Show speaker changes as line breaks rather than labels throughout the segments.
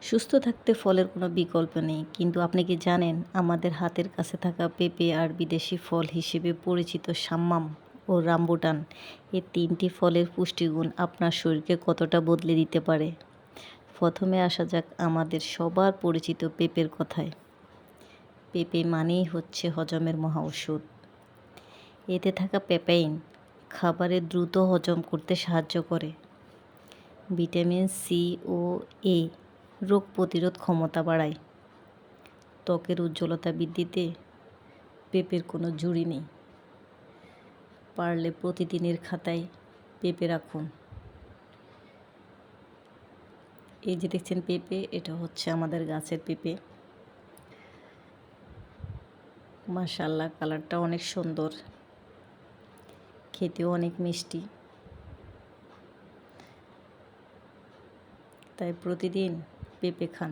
সুস্থ থাকতে ফলের কোনো বিকল্প নেই, কিন্তু আপনি কি জানেন আমাদের হাতের কাছে থাকা পেঁপে আর বিদেশি ফল হিসেবে পরিচিত সাম্মাম ও রামবুটান, এই তিনটি ফলের পুষ্টিগুণ আপনার শরীরকে কতটা বদলে দিতে পারে। প্রথমে আসা যাক আমাদের সবার পরিচিত পেঁপের কথায়। পেঁপে মানেই হচ্ছে হজমের মহা ঔষধ। এতে থাকা পেপাইন খাবারে দ্রুত হজম করতে সাহায্য করে। ভিটামিন সি ও এ রোগ প্রতিরোধ ক্ষমতা বাড়ায়। ত্বকের উজ্জ্বলতা বৃদ্ধিতে পেঁপের কোনো জুড়ি নেই। পারলে প্রতিদিনের খাতায় পেঁপে রাখুন। এই যে দেখছেন পেঁপে, এটা হচ্ছে আমাদের গাছের পেঁপে। মাশাআল্লাহ, কালারটা অনেক সুন্দর, খেতেও অনেক মিষ্টি। তাই প্রতিদিন পেঁপে খান।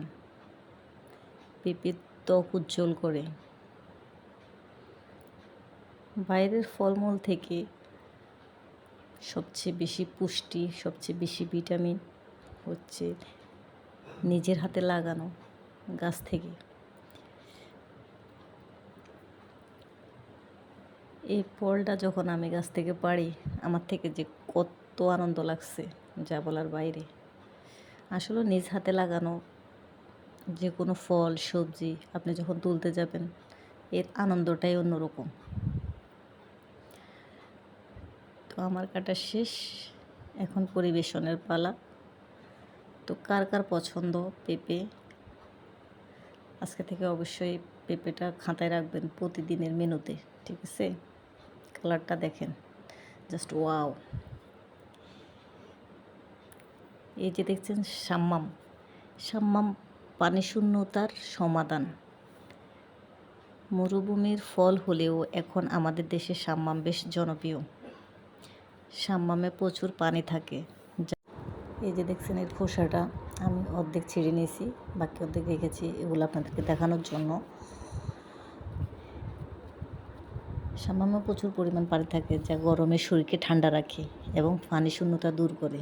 পেঁপে ত্বক উজ্জ্বল করে। বাইরের ফলমূল থেকে সবচেয়ে বেশি পুষ্টি, সবচেয়ে বেশি ভিটামিন হচ্ছে নিজের হাতে লাগানো গাছ থেকে। এই ফলটা যখন আমি গাছ থেকে পাড়ি, আমার থেকে যে কত আনন্দ লাগছে যা বলার বাইরে। আসলে নিজ হাতে লাগানো যে কোনো ফল সবজি আপনি যখন তুলতে যাবেন, এর আনন্দটাই অন্যরকম। তো আমার কাটা শেষ, এখন পরিবেশনের পালা। তো কার কার পছন্দ পেঁপে, আজকে থেকে অবশ্যই পেঁপেটা খাতায় রাখবেন প্রতিদিনের মেনুতে, ঠিক আছে? কালারটা দেখেন, জাস্ট ওয়াও। এই যে দেখছেন সাম্মাম, সাম্মাম পানি শূন্যতার সমাধান। মরুভূমির ফল হলেও এখন আমাদের দেশে সাম্মাম বেশ জনপ্রিয়। সাম্মামে প্রচুর পানি থাকে। এই যে দেখছেন এর খোসাটা আমি অর্ধেক ছিঁড়ে নিয়েছি, বাকি অর্ধেক রেখেছি এগুলো আপনাদেরকে দেখানোর জন্য। সাম্মামে প্রচুর পরিমাণ পানি থাকে, যা গরমে শরীরকে ঠান্ডা রাখে এবং পানি শূন্যতা দূর করে।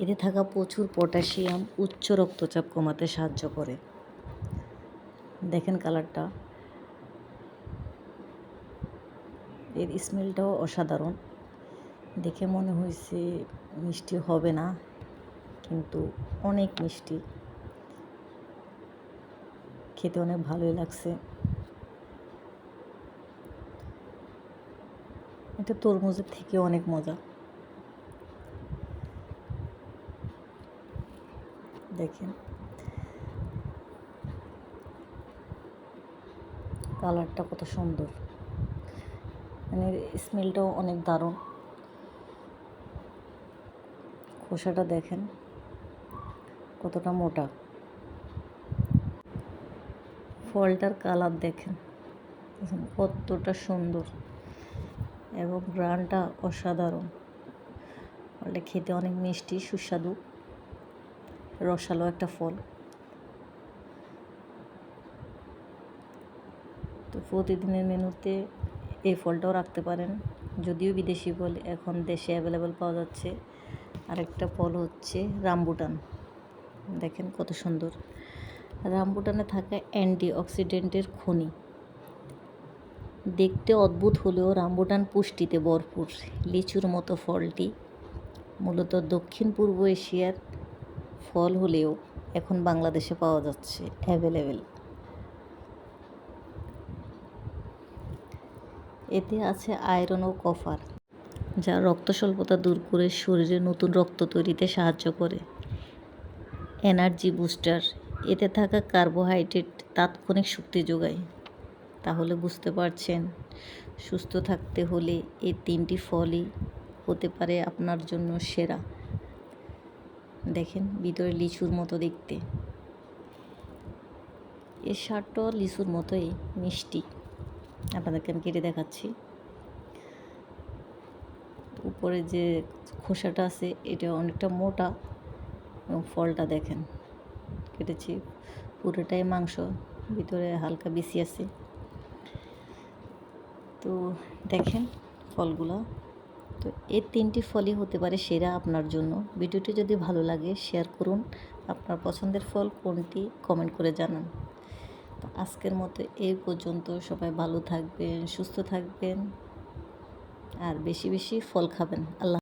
এতে থাকা প্রচুর পটাশিয়াম উচ্চ রক্তচাপ কমাতে সাহায্য করে। দেখেন কালারটা, এর স্মেলটাও অসাধারণ। দেখে মনে হয়েছে মিষ্টি হবে না, কিন্তু অনেক মিষ্টি, খেতে অনেক ভালোই লাগছে। এটা তরমুজের থেকে অনেক মজা। দেখেন কালারটা কত সুন্দর, মানে স্মেলটাও অনেক দারুণ। খোসাটা দেখেন কতটা মোটা। ফলটার কালার দেখেন কতটা সুন্দর এবং গ্রানটা অসাধারণ। ফলটা খেতে অনেক মিষ্টি সুস্বাদু, রসালো একটা ফল। তো প্রতিদিনের মেনুতে এই ফলটাও রাখতে পারেন। যদিও বিদেশি ফল এখন দেশে অ্যাভেলেবেল পাওয়া যাচ্ছে। আরেকটা ফল হচ্ছে রামবুটান। দেখেন কত সুন্দর। রামবুটানে থাকা অ্যান্টিঅক্সিডেন্টের খনি। দেখতে অদ্ভুত হলেও রামবুটান পুষ্টিতে ভরপুর। লিচুর মতো ফলটি মূলত দক্ষিণ পূর্ব এশিয়ার ফল হলেও এখন বাংলাদেশে পাওয়া যাচ্ছে অ্যাভেলেবেল। এতে আছে আয়রন ও কপার, যা রক্ত স্বল্পতা দূর করে শরীরে নতুন রক্ত তৈরিতে সাহায্য করে। এনার্জি বুস্টার, এতে থাকা কার্বোহাইড্রেট তাৎক্ষণিক শক্তি যোগায়। তাহলে বুঝতে পারছেন, সুস্থ থাকতে হলে এই তিনটি ফলই হতে পারে আপনার জন্য সেরা। দেখেন ভিতরে লিচুর মতো দেখতে, এর স্বাদটাও লিচুর মতোই মিষ্টি। আপনাদেরকে আমি কেটে দেখাচ্ছি। উপরে যে খোসাটা আছে এটা অনেকটা মোটা এবং ফলটা দেখেন কেটেছি পুরোটাই মাংস, ভিতরে হালকা বেশি আছে। তো দেখেন ফলগুলো, তো এই 3টি ফলই হতে পারে সেরা আপনার জন্য। ভিডিওটি যদি ভালো লাগে শেয়ার করুন। আপনার পছন্দের ফল কোনটি কমেন্ট করে জানান। তো আজকের মতো এই পর্যন্ত। সবাই ভালো থাকবেন, সুস্থ থাকবেন আর বেশি বেশি ফল খাবেন। আল্লাহ।